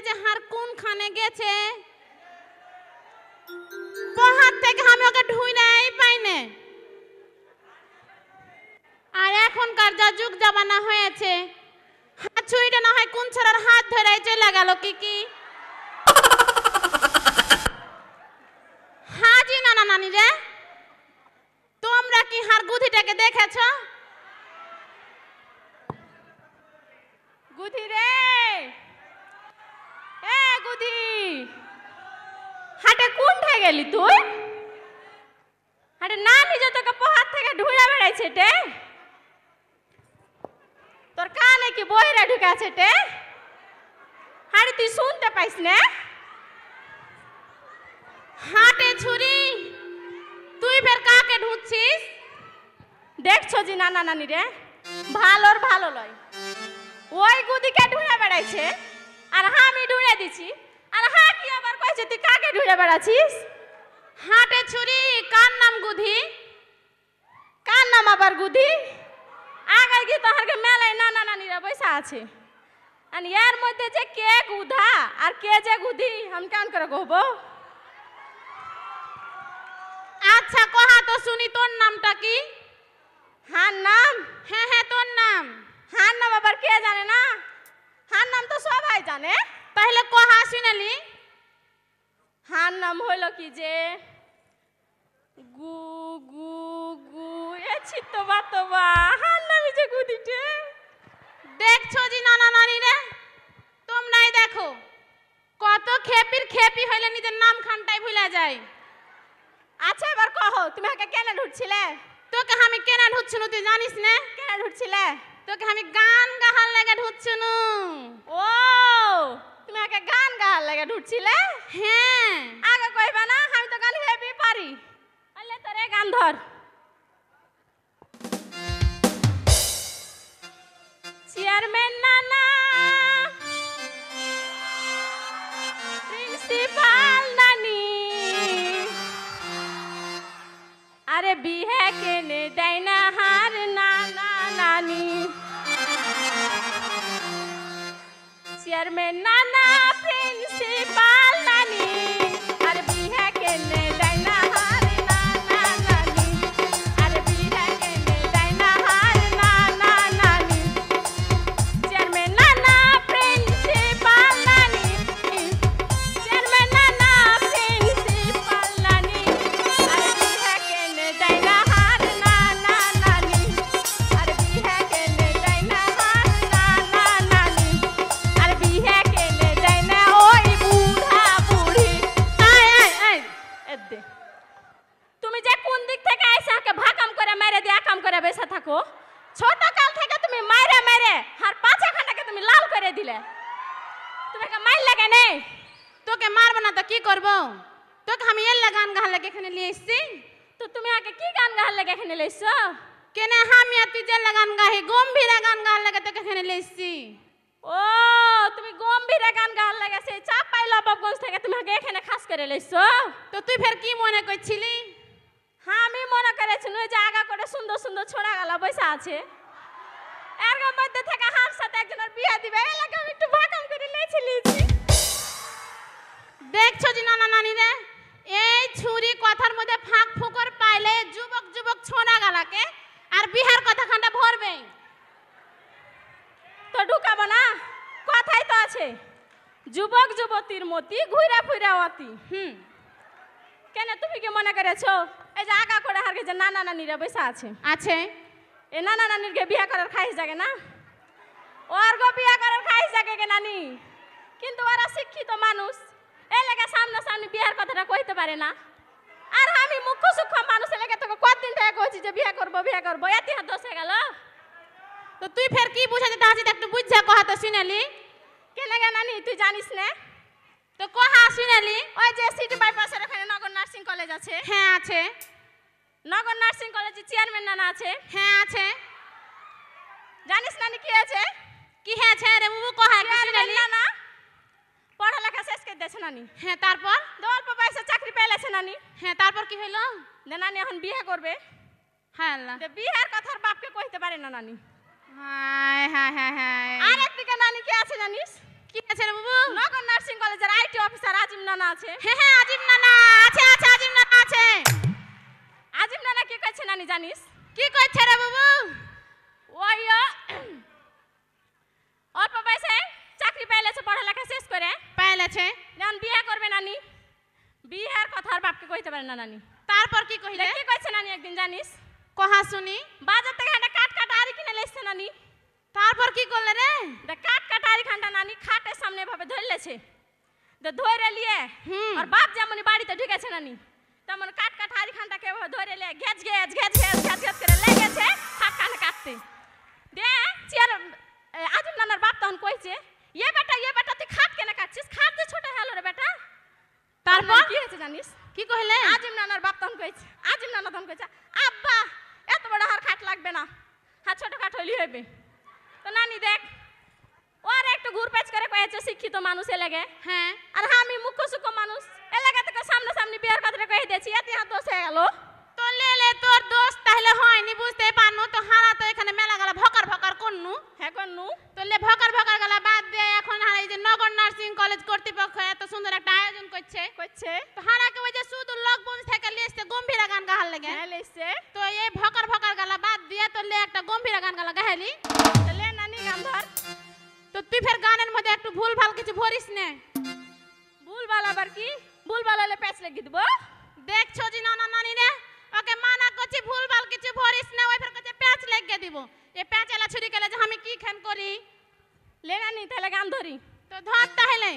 যে হার কোনখানে গেছে পহাত থেকে আমি ওকে ঢুইনাই পাইনে। আর এখনকার যা যুগ জামানা হয়েছে হাত ছুঁইটা না হয় কোন ছাড়ার হাত ধরে চলে গেল কি হাজি নানা নানি রে, তোমরা কি হার গুধিটাকে দেখেছ? গুধি রে, এ গুধি, হাটে কোনটা গেলি তুই? হাটে না নিজে তোকে পহাত থেকে ঢুঁড়া বেড়াইছে টে, তোর কানে কি বইরা ঢুকাছে টে? হাড়ি তুই শুনতে পাইস না? হাটে ছুরি তুই ফের কাকে ঢুকছিস? দেখছো জি নানা নানি রে, ভালোর ভালো লয়, ওই গুদিকে ঢুঁড়া বেড়াইছে আর আমি ঢুঁড়ে দিছি, আর হা কি আবার কইছে তুই কাকে ঢুঁড়ে বেড়াছিস? হাটে ছুরি কার নাম গুধি? কার নাম আবার গুধি? আগে গিয়ে তো হারকে মেলায় নানা নানিরা বসে আছে, আর এর মধ্যে যে কে গুধা আর কে যে গুধি আমি কেমন করে কহবো? আচ্ছা কহা তো শুনি, তোর নামটা কি? হার নাম? হ্যাঁ হ্যাঁ তোর নাম। হার নাম আবার কে জানে না? হার নাম তো সবাই জানে। তাহলে কহা শুনালি। হার নাম হইল কি যে গু গু গু, এ চিত্তবা তোবা হার নামই যে গুদিটে। দেখছো জি নানা নানি রে, তোমরাই দেখো কত খেপির খেপি হইলে নিজের নাম খানটাই ভুলে যায়। আচ্ছা এবার কহো তুমি আমাকে কেন ঢুকছিলে? তোকে আমি কেন ঢুকছিল তুই জানিস না? কেন ঢুকছিলে? তোকে আমি গান গাহার লাগে ঢুকছিল। ও তুমি আমাকে গান গাহার লাগে ঢুকছিলে? হ্যাঁ। আগে কইবা না, আমি তো গান হেবি পারি। আলে তোরে গান ধর। চেয়ারম্যান নানা, প্রিন্সিপাল নানি, আরে বিহে কেনে দেয় না হার নানা নানি। চেয়ারম্যান নানা, প্রিন্সিপাল নানি, আরে বিহে কেনে দেয় না হার নানা নানি, আরে বিহে কেনে দেয় না হার নানা নানি। চেয়ারম্যান নানা, প্রিন্সিপাল নানি, চেয়ারম্যান নানা, প্রিন্সিপাল নানি, আরে বিহে কেনে দেয় না হার নানা নানি, আরে বিহে কেনে দেয় না হার নানা নানি, আরে বিহে কেনে দেয় না ওই বুড়া বুড়ি। তুমি যে কোন দিক থেকে আইসা কে ভাকাম করে মেরে দিয়ে আকাম করে বসে থাকো? ছোট কাল থেকে তুমি মাইরে মেরে হার পাঁচা খান্ডাকে তুমি লাল করে দিলে। তুমি কে মাইর লাগে নেই? তোকে মারবো না তো কি করব? তোকে আমি এর গান গাহার লাগে এখানে নিয়ে এসেছি। তো তুমি আগে কি গান গাহার লাগে এখানে লইছো? কেন আমি আর তুই যে গান গাহি গম্ভীরা গান গাহার লাগে তোকে এখানে নিয়ে এসেছি। ও তুমি গম্ভীরা গান গাহার লাগে সেই চাপাই লবাবগঞ্জ থেকে তুমি আগে এখানে খাস করে লইছো। তো তুই ফের কি মনে করছিলি? হ্যাঁ আমি মনে করেছিল যে আগা করে সুন্দর সুন্দর ছোড়া গালা বসে আছে, এর মধ্যে থেকে হার সাথে একজনের বিয়ে দিবে এই লাগে আমি একটু ভাকাম করে লেছিলি। দেখছো জি নানা নানি রে, এই ছুরি কথার মধ্যে ফাঁক ফুকর পাইলে যুবক যুবক ছোড়া গালাকে আর বিহার কথা খান্ডা ভরবে তো ঢুকাবো না। কথাই তো আছে যুবক যুবতীর মতি ঘুরা ফুরা অতি। কেন তুমি কি মনে করেছো এই যে আগা করে হারকে যে নানা নানিরা বসে আছে আছে এই নানা নানিরকে বিয়ে করার খাইস জাগে না? ওর গো বিয়ে করার খাইস জাগে কে নানি? কিন্তু ওরা শিক্ষিত মানুষ, এই লেগে সামনাসামনি বিয়ের কথাটা কইতে পারে না। আর আমি মুখ্য সূক্ষ্ম মানুষ লেগে তোকে কতদিন থেকে কইছি যে বিয়ে করবো এত হাত দোষ হয়ে গেল। তো তুই ফের কি বুঝাতে তাহলে একটু বুঝছা কহা তো শুনালি। কে লাগে নানি তুই জানিস না? তো কহা শুনালি। ওই যে সিটি বাইপাসের ওখানে নগর নার্সিং কলেজ আছে। হ্যাঁ আছে। নগর নার্সিং কলেজে চেয়ারম্যান নানা আছে। হ্যাঁ আছে। জানিস নানি কি আছে? কি আছে রে মুমু কহা শুনালি। নানা পড়ালেখা শেষ করে দিয়েছে নানি। হ্যাঁ তারপর অল্প বয়সে চাকরি পেয়েছে নানি। হ্যাঁ তারপর কি হইলো? নানি এখন বিয়ে করবে। হ্যাঁ আল্লাহ, বিয়ের কথার বাপকে কইতে পারে না নানি। হায় হায় হায় হায়। আর একদিকে নানি কি আছে জানিস? কি আছে রে বাবু? নগর নার্সিং কলেজের আইটি অফিসার আজিম নানা আছে। হ্যাঁ হ্যাঁ আজিম নানা আছে আছে আজিম নানা আছে। আজিম নানা কি কইছে নানি জানিস? কি কইছে রে বাবু? ওই অল্প বয়সে চাকরি পাইলেছে পড়ালেখা শেষ করে পাইলেছে জান বিয়ে করবে নানি। বিয়ের কথা আর বাপকে কইতে পারে না নানি। তারপর কি কইলে? কি কইছে নানি একদিন জানিস? কহা শুনি। বাজার থেকে একটা কাট কাটা আরি কিনে লেছে নানি। তারপর কি করলে রে? কাট কাটা আরি খানটা নানি খাটের সামনে ভাবে ধরলেছে। ধরে লিয়ে হুম। আর বাপ যেমন বাড়িতে ঢুকেছে নানি তেমন কাট কাটা আরি খানটাকে ধরে লিয়ে ঘেজ ঘেজ ঘেজ ঘেজ ঘেজ ঘেজ করে লেগেছে খাট কানে কাটতে। দে চেয়ার আজিম নানার বাপ তখন কইছে ये बेटा তুই খাট কেন কাটছিস? খাট যে ছোট হলো রে বেটা। তারপর কি হয়েছে জানিস? কি কইলে? আজিম নানার বাপ তখন কইছে আজিম নানা তখন কইছে আব্বা এত বড় হার খাট লাগবে না, হাত ছোট খাট হইলি হইবে। তো নানি দেখ ওর একটু ঘুরপেচ করে কয়েছে শিক্ষিত মানুষ এলাকে। হ্যাঁ আর আমি মুখ্য সুখ্য মানুষ এলাকা থেকে সামনে সামনে বিয়ের কথাটা কয়ে দিয়েছি এতে হাত দোষ হয়ে গেল। তো লেলে তোর দোষ তাহলে হয়নি বুঝতে পারনু। তো হারা তো এখানে মেলা গেল ভকার ভকার করনু। হ্যাঁ করনু। তো লে ভকার ভকার গেল বাদ দিয়ে এখন হারা এই যে নগর নার্সিং কলেজ কর্তৃপক্ষ এত সুন্দর একটা আয়োজন করছে। তো হারাকে ওই যে শুধু লোকবঞ্জ থেকে লিয়েছে গম্ভীরা গান গাহার লাগে। হ্যাঁ লেছে। তো এই ভকার ভকার গেল বাদ দিয়ে তো লে একটা গম্ভীরা গান গালা গাহালি। লে নানি গান ধর। তো তুই ফের গানের মধ্যে একটু ভুল ভাল কিছু ভরিস নে। ভুলভাল আবার কি? ভুলভাল হলে প্যাচ লাগিয়ে দিব। দেখছো জি নানা নানি রে ওকে মানা করছি ভুলভাল কিছু ভরিস না। ওই ফের কাছে প্যাচ লাগিয়ে দিব। এই প্যাচ এলা ছুরি গেলে যে আমি কি খান করি। লে নানি তাহলে গান ধরি। তো ধর তাহলে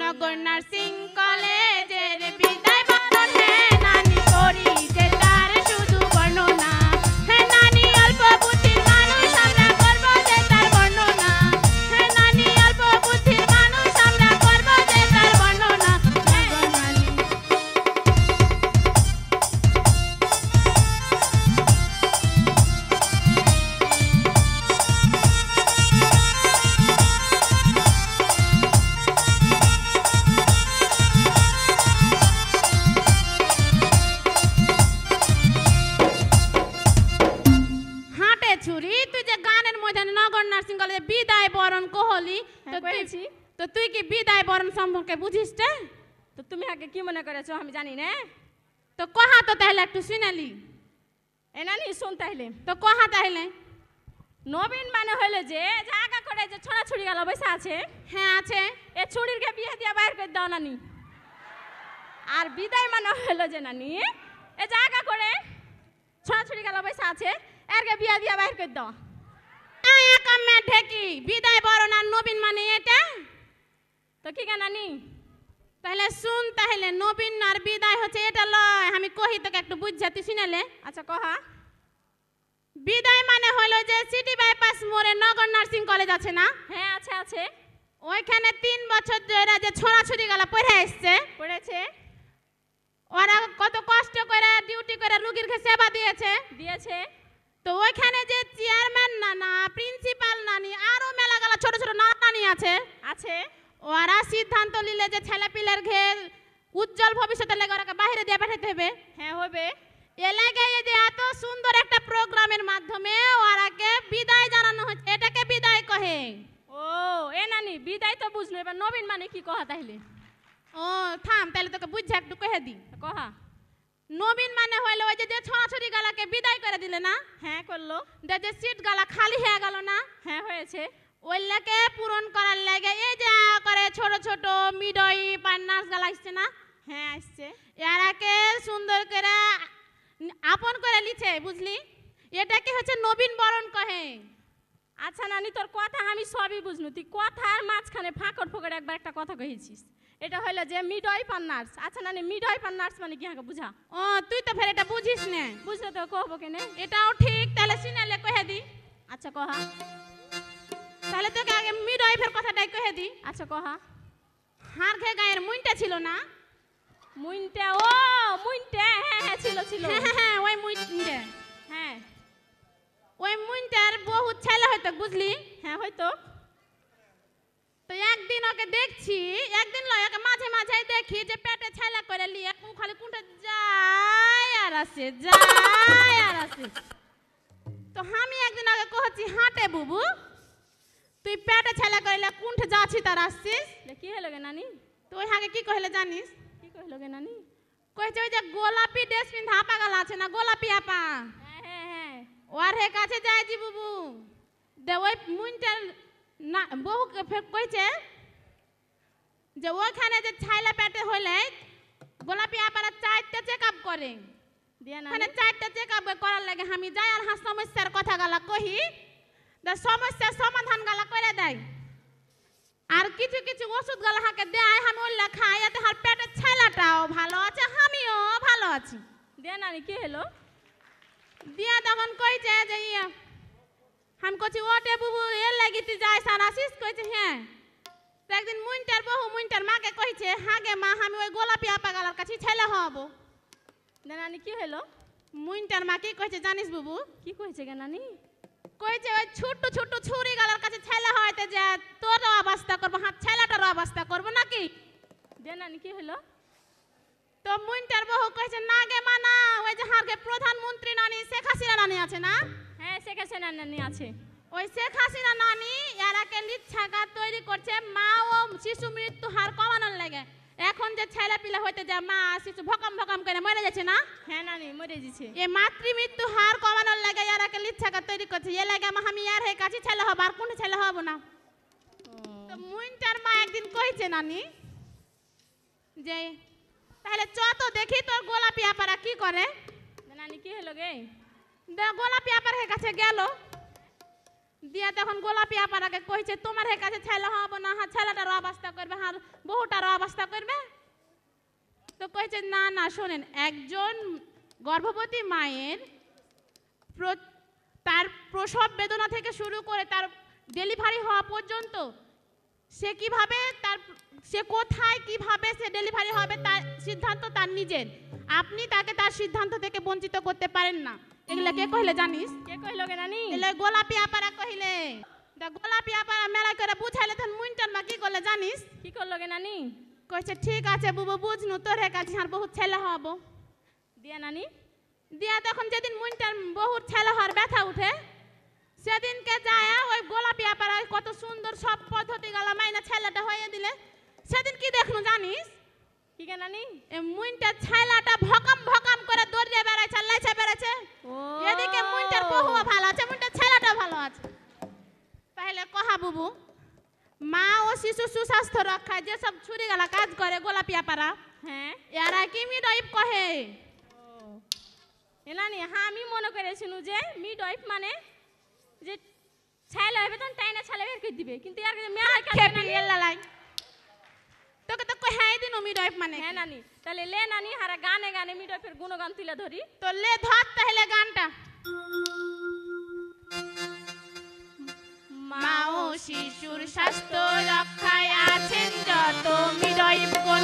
নগর নার্সিং কলেজের বিদায় বরণ হে নানি করি যে তার শুধু বর্ণনা। হে নানি অল্প বুদ্ধির মানুষ আমরা করব যে তার বর্ণনা। হে নানি অল্প বুদ্ধির মানুষ আমরা করব যে তার বর্ণনা। নগর নানি হাটে ছুরি তুই যে গানের মধ্যে নগর নার্সিং কলেজে বিদায় বরণ কহলি। তো করেছি। তুই কি বিদায় বরণ সম্পর্কে বুঝিস রে? তো তুমি আগে কি মনে করেছো আমি জানি না। তো কহা তো তাহলে একটু শুনালি। এ নানি শুন তাহলে। তো কহা তাহলে। নবীন মানে হইলো যে জায়গা করে যে ছোড়া ছুড়ি গেল বসে আছে হ্যাঁ আছে। এ ছুরিরকে বিয়ে দিয়া বাইর করে দাও নানি। আর বিদায় মানে হইলো যে নানি এ জায়গা করে ছোড়া ছুড়ি গেল বসে আছে এরকে বিয়ে দিয়া বাইর করে দাও। কামে ঢেকি বিদায় বরণ আর নবীন মানে এটা। তো কি কেন নানি? তাহলে শুন তাহলে নবীন আর বিদায় হচ্ছে এটা লয় আমি কহি তোকে একটু বুঝাতে শুনালে। আচ্ছা কহা। বিদায় মানে হলো যে সিটি বাইপাস মোড়ে নগর নার্সিং কলেজ আছে না? হ্যাঁ আছে আছে। ওইখানে 3 বছর ধরে যে ছোড়াছুড়ি গেলা পড়ে আসছে পড়েছে। ওরা কত কষ্ট করে ডিউটি করে রোগীরকে সেবা দিয়েছে। দিয়েছে। তো ওইখানে যে চেয়ারম্যান নানা প্রিন্সিপাল নানি আরো মেলা গেলা ছোট ছোট নানি আছে। আছে। ওরা সিদ্ধান্ত নিলে যে ছেলে পিলের ঘের উজ্জ্বল ভবিষ্যতের লেগে ওরাকে বাইরে দিয়ে পাঠাতে হবে। হ্যাঁ হবে। এলাকায় যে এত সুন্দর একটা প্রোগ্রামের মাধ্যমে ওরাকে বিদায় জানানো হচ্ছে এটাকে বিদায় কহে। ও এ নানি বিদায় তো বুঝলো এবার নবীন মানে কি কহা তাইলে? ও থাম তাহলে তোকে বুঝা একটু কহে দি। কহা। নবীন মানে হইলো ওই যে ছড়াছড়ি গালাকে বিদায় করে দিলে না? হ্যাঁ করলো। যে সিট গালা খালি হয়ে গেল না? হ্যাঁ হয়েছে। ওইটাকে পূরণ করার লাগে এই যে করে ছোট ছোট মিডই পার্টনার্স গালা আসছে না? হ্যাঁ আসছে। এরাকে সুন্দর করে আপন করে লিছে বুঝলি। এটাকে হচ্ছে নবীন বরণ কহে। আচ্ছা নানি তোর কথা আমি সবই বুঝনু তুই কথার মাঝখানে ফাঁকড় ফোকড় একবার একটা কথা কহেছিস। এটা হইলো যে মিডওয়াইফার নার্স। আচ্ছা নানি মিডওয়াইফার নার্স মানে কি আগে বুঝা। ও তুই তো ফের এটা বুঝিস না। বুঝলে তো কহবো কেনে। এটাও ঠিক তাহলে শুনালে কহে দি। আচ্ছা কহা। তাহলে তোকে আগে মিডওয়াইফের কথাটাই কহে দি। আচ্ছা কহা। হার ঘে গায়ের মুইনটা ছিল না? মুইনটা ও মুইনটা হ্যাঁ হ্যাঁ ছিল ছিল। হ্যাঁ ওই মুইনটা। হ্যাঁ ওই মুইনটার বহুত ছেলে হয়তো বুঝলি। হ্যাঁ হয়তো। তো একদিন ওকে দেখছি একদিন লয় ওকে মাঝে মাঝে দেখি যে পেটে ছেলে করে লিয়ে খালি কোনটা যায় আর আসে যায় আর আসে। তো আমি একদিন আগে কহছি হাঁটে বুবু তুই পেটে ছেলে কইলে কুণ্ঠ যাচ্ছি তার আসছিস কি হলো গে নানি তো ওই আগে কি কইলে জানিস কি কইলো গে নানি কইছে ওই যে গোলাপি ড্রেস পিন্ধা আপা গলা আছে না গোলাপি আপা হ্যাঁ হ্যাঁ হ্যাঁ ওর হে কাছে যাইছি বুবু দে ওই মুনটার না বহুকে ফের কইছে যে ওখানে যে ছাইলা পেটে হইলে গোলাপি আপারা 4টা চেকআপ করে দিয়া না মানে 4টা চেকআপ করার লাগে আমি যাই আর হাস সমস্যার কথা গালা কহি দে সমস্যার সমাধান গালা করে দেয় আর কিছু কিছু ওষুধ গালা হাকে দেয় আমি ওইলা খাই এতে হার পেটের ছাইলাটাও ভালো আছে আমিও ভালো আছি দিয়া নানি কি হলো দিয়া তখন কইছে যে हम कछि ओटे बुबू ए लागि तू जाय सानासिस कइছে হ্যাঁ তো একদিন মুইনটার বহু মুইনটার মাকে কইছে হাগে মা আমি ওই গোলাপি আপা গালার কাছে ছেলে হব দিয়া নানি কি হলো মুইনটার মা কি কইছে জানিস বুবু কি কইছে গে নানি কইছে ওই ছোট ছোট ছুরি গালার কাছে ছেলে হইতে যে তোর অবস্থা করব হাত ছেলেটার অবস্থা করব নাকি দিয়া নানি কি হলো তো মুইনটার বহু কইছে না গে মা না ওই যে হারগে প্রধানমন্ত্রী নানি শেখ হাসিনা নানি আছে না হ্যাঁ শেখ হাসিনা নানি আছে ওই শেখ হাসিনা নানি এরাকে লিচ্ছাকা তৈরি করছে মা ও শিশু মৃত্যু হার কমানোর লাগে এখন যে ছেলে পিলা হইতে যায় মা শিশু ভকম ভকম করে মরে যাচ্ছে না হ্যাঁ নানি মরে যাচ্ছে এই মাতৃ মৃত্যু হার কমানোর লাগে এরাকে লিচ্ছাকা তৈরি করছে এ লাগে আমি আর হে কাছে ছেলে হব আর কোন ছেলে হব না তো মুইনটার মা একদিন কইছে নানি যে তাহলে চ তো দেখি তোর গোলাপি আপারা কি করে নানি কি হলো গে গোলাপি আপার হে কাছে গেল দিয়া তখন গোলাপি আপারাকে কইছে তোমার হে কাছে ছেলে হব না হ্যাঁ ছেলেটার অবস্থা করবে হ্যাঁ বহুটার অবস্থা করবে তো কইছে না না শোনেন একজন গর্ভবতী মায়ের তার প্রসব বেদনা থেকে শুরু করে তার ডেলিভারি হওয়া পর্যন্ত সে কিভাবে তার সে কোথায় কিভাবে সে ডেলিভারি হবে তার সিদ্ধান্ত তার নিজের আপনি তাকে তার সিদ্ধান্ত থেকে বঞ্চিত করতে পারেন না এগুলা কে কইলে জানিস কে কইলো গে নানি এলে গোলাপি আপারা কইলে দা গোলাপি আপারা মেলা করে বুঝাইলে তখন মুইনটার মা কি করলে জানিস কি করলো গে নানি কইছে ঠিক আছে বুবু বুঝনু তোর হে কাছে আর বহুত ছেলে হব দিয়া নানি দিয়া তখন যেদিন মুইনটার বহুত ছেলে হওয়ার ব্যথা উঠে সেদিনকে যায় ওই গোলাপি আপারা কত সুন্দর সব পদ্ধতি গালা মাইনা ছেলেটা হয়ে দিলে সেদিন কি দেখনু জানিস কি গে নানি এ মুইনটার ছাইলাটা ভকম ভকম করে দৌড়ে বেড়াইছে লাইছে বেড়াইছে এদিকে মুইনটার বহুও ভালো আছে মুইনটার ছেলেটা ভালো আছে তাহলে কহা বুবু মা ও শিশু সুস্বাস্থ্য রক্ষায় যে সব ছুরি গালা কাজ করে গোলাপি আপারা হ্যাঁ এরা কি মিডওয়াইফ কহে এ নানি হ্যাঁ আমি মনে করেছিনু যে মিডওয়াইফ মানে যে ছেলে হবে তখন টাইনা ছেলে বের করে দিবে কিন্তু এর মেলা খেপি এলা লাই তোকে তো কহাই দিন মিডওয়াইফ মানে হ্যাঁ নানি তাহলে লে নানি হারা গানে গানে মিডওয়াইফের গুণগান তুলে ধরি তো লে ধর তাহলে গানটা মা ও শিশুর স্বাস্থ্য রক্ষায় আছেন যত মিডওয়াইফগণ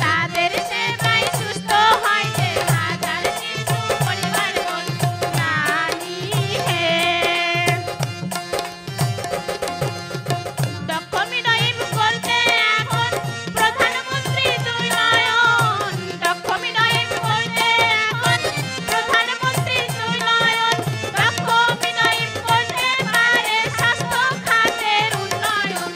তাদের সেবায় সুস্থ হয় যে হাজার শিশু পরিবারগণ নানি হে দক্ষ মিডওয়াইফ বলতে এখন প্রধানমন্ত্রী দুই নয়ন দক্ষ মিডওয়াইফ বলতে এখন প্রধানমন্ত্রী দুই নয়ন দক্ষ মিডওয়াইফ করতে পারে স্বাস্থ্য খাতের উন্নয়ন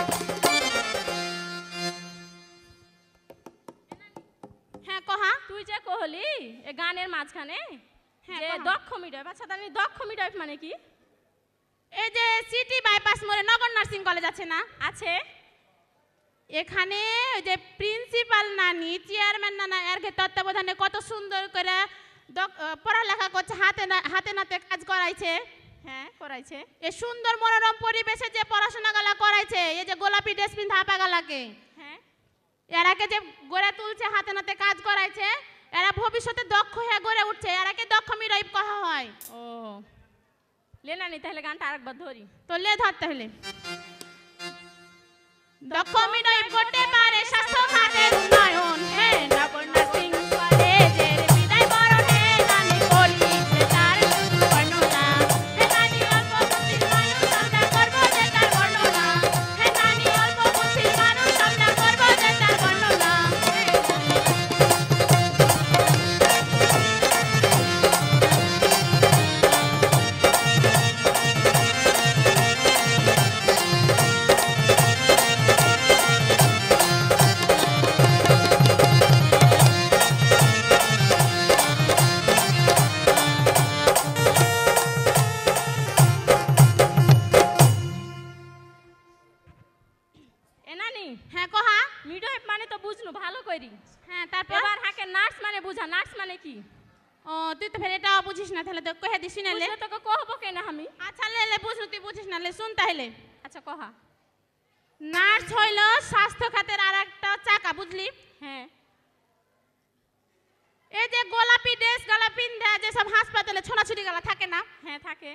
হ্যাঁ কহা তুই যে কহলি এ গানের মাঝখানে হ্যাঁ, যে কহা। দক্ষ মিডওয়াইফ আচ্ছা তাহলে দক্ষ মিডওয়াইফ মানে কি এই যে সিটি বাইপাস মোড়ে নগর নার্সিং কলেজ আছে না আছে এখানে ওই যে প্রিন্সিপাল নানি চেয়ারম্যান নানা এর তত্ত্বাবধানে কত সুন্দর করে পড়ালেখা করছে হাতে নাতে কাজ করাইছে হ্যাঁ করাইছে এ সুন্দর মনোরম পরিবেশে যে পড়াশোনা গালা করাইছে এই যে গোলাপি ড্রেস পিন্ধা আপা গালাকে হ্যাঁ এরাকে যে গড়ে তুলছে হাতে নাতে কাজ করাইছে এরা ভবিষ্যতে দক্ষ হয়ে গড়ে উঠছে এরাকে দক্ষ মিডওয়াইফ কহা হয় ও লে নানি তাহলে গানটা আরেকবার ধরি তো লে ধরতে হলে দক্ষ মিডওয়াইফ করতে পারে স্বাস্থ্য খাতের উন্নয়ন হে নগর নার্সিং কলেজের বিদায় বরণ হে নানি করি যে তার বর্ণনা হে নানি অল্প বুদ্ধির মানুষ আমরা করব যে তার বর্ণনা হে নানি অল্প বুদ্ধির মানুষ আমরা করব যে তার বর্ণনা তো কহে দিছি না লে বুঝলে তোকে কহবো কেনা আমি আচ্ছা লে লে বুঝু তুই বুঝিস না লে শুন তাহলে আচ্ছা কহা নার্স হইল স্বাস্থ্য খাতের আর একটা চাকা বুঝলি হ্যাঁ এই যে গোলাপি ড্রেস গালা পিন্ধা যে সব হাসপাতালে ছোনাছুটি গালা থাকে না হ্যাঁ থাকে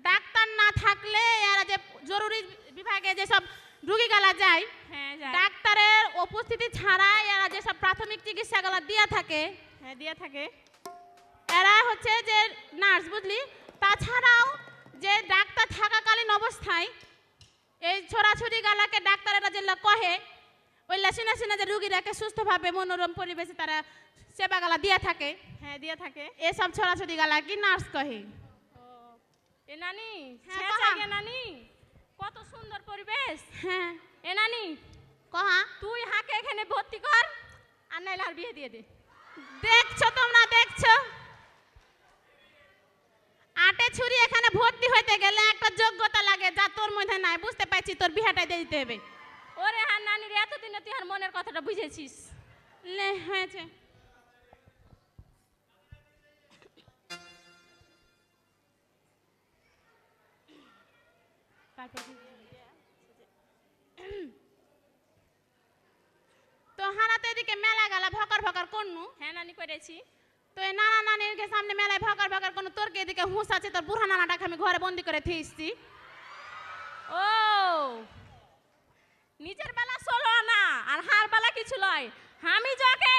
ডাক্তার না থাকলে এরা যে জরুরি বিভাগে যে সব রোগী গালা যায় হ্যাঁ যায় ডাক্তারের উপস্থিতি ছাড়া এরা যে সব প্রাথমিক চিকিৎসা গালা দিয়া থাকে হ্যাঁ দিয়ে থাকে এরা হচ্ছে যে নার্স বুঝলি তাছাড়াও যে ডাক্তার থাকাকালীন অবস্থায় এই ছোড়াছুরি গালাকে ডাক্তারেরা যেগুলা কহে ওই লাসিনা সিনা যে রুগীরাকে সুস্থভাবে মনোরম পরিবেশে তারা সেবা গালা দিয়া থাকে হ্যাঁ দিয়ে থাকে এসব ছোড়াছুরি গালা কি নার্স কহে ও এ নানি হ্যাঁ, ছেঁচা কহা। গে নানি কত সুন্দর পরিবেশ হ্যাঁ এ নানি কহা তুই হাকে এখানে ভর্তি কর আর নাইলে আর বিয়ে দিয়ে দে দেখছো তোমরা দেখছো আটে ছুরি এখানে ভর্তি হইতে গেলে একটা যোগ্যতা লাগে যা তোর মধ্যে নাই বুঝতে পারছি তোর বিহাটাই দিয়ে দিতে হবে ওরে হ্যাঁ নানির এতদিনে তুই আর মনের কথাটা বুঝেছিস লে হয়েছে তো হারাতে এদিকে মেলা গেলা ভকার ভকার করনু হ্যাঁ নানি করেছি তো এই নানা নানির সামনে মেলায় ভকার ভকার করনু তোর কে এদিকে হুঁশ আছে তোর বুড়া নানাটাকে আমি ঘরে বন্দি করে থিয়েছি ও নিজের বেলা চলো না আর হার বেলা কিছু লয় আমি যাকে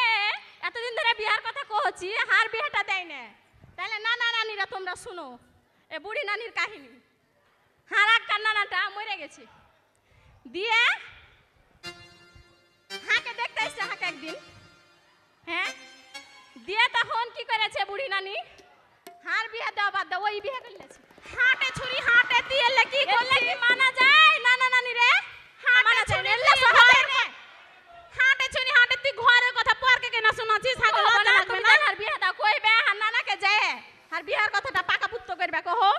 এতদিন ধরে বিয়ার কথা কহছি হার বিয়েটা দেয় না তাহলে নানা নানিরা তোমরা শুনো এ বুড়ি নানির কাহিনী হার একটা নানাটা মরে গেছে দিয়ে হাকে দেখতে এসছে হাকে একদিন হ্যাঁ দিয়ে তখন কি করেছে বুড়ি নানি হার বিয়ে দেওয়া বাদ দেওয়া ওই বিয়ে করলেছে হাটে ছুরি হাটে দিয়ে কি করলে কি মানা যায় নানা নানি রে হাটে ছুরি হাটে ছুরি হাটে তুই ঘরের কথা পরকে কেন শোনাছিস হাগে লজ্জা লাগবে না হার বিয়ে দাও কইবে হার নানাকে যায় হার বিয়ার কথাটা পাকা পুত্ত করবে কহো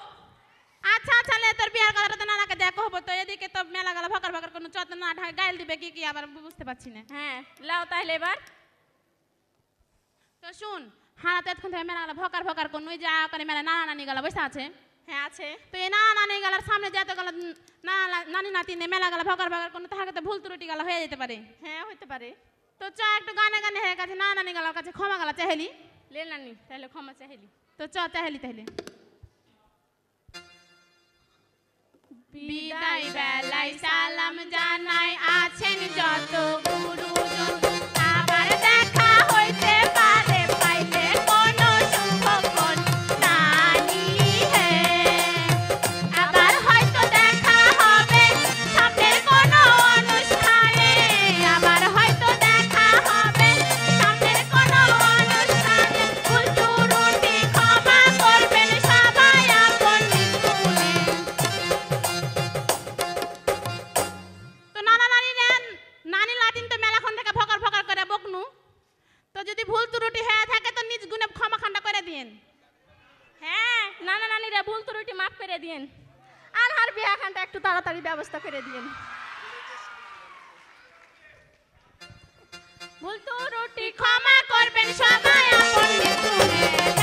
আচ্ছা আচ্ছা লে তোর বিয়ার কথাটা তো নানাকে দেখো হবো তো এদিকে তো মেলা গেল ভকার ভকার কোনো চত না ঢাক গাইল দিবে কি কি আবার বুঝতে পারছি না হ্যাঁ লাও তাহলে এবার তো শুন হারাতে এতক্ষণ থেকে মেলা গেল ভকার ভকার কোন ওই যা করে মেলা নানা নানি গেল বসে আছে হ্যাঁ আছে তো এই নানা নানি গেলার সামনে যেতে গেল নানি নাতিনে মেলা গেল ভকার ভকার কোনো তাহাকে তো ভুল ত্রুটি গেল হয়ে যেতে পারে হ্যাঁ হইতে পারে তো চ একটু গানে গানে হয়ে গেছে নানা নানি গেলার কাছে ক্ষমা গেলা চাহেলি লে নানি তাহলে ক্ষমা চাইলি তো চ চাহেলি তাহলে বিদায় বেলায় সালাম জানাই আছেন যত গুরুজন আবার দেখা হইতে পারে পাইলে কোনো শুভক্ষণ নানি হে আবার হয়তো দেখা হবে সামনের কোনো অনুষ্ঠানে আবার হয়তো দেখা হবে সামনের কোনো অনুষ্ঠানে ভুল ত্রুটি ক্ষমা করবেন সবাই আপন নিপুণে তো নানা নানি নানি লাতিন তো মেলাখন থেকে ভকার ভকার করে বকনু তো যদি ভুল ত্রুটি হয়ে থাকে তো নিজ গুণে ক্ষমা খান্ডা করে দিয়েন হ্যাঁ নানা নানিরা ভুল ত্রুটি মাফ করে দিয়েন আর হার বিয়া খানটা একটু তাড়াতাড়ি ব্যবস্থা করে দিয়েন ভুল ত্রুটি ক্ষমা করবেন সবাই আপন নিপুণে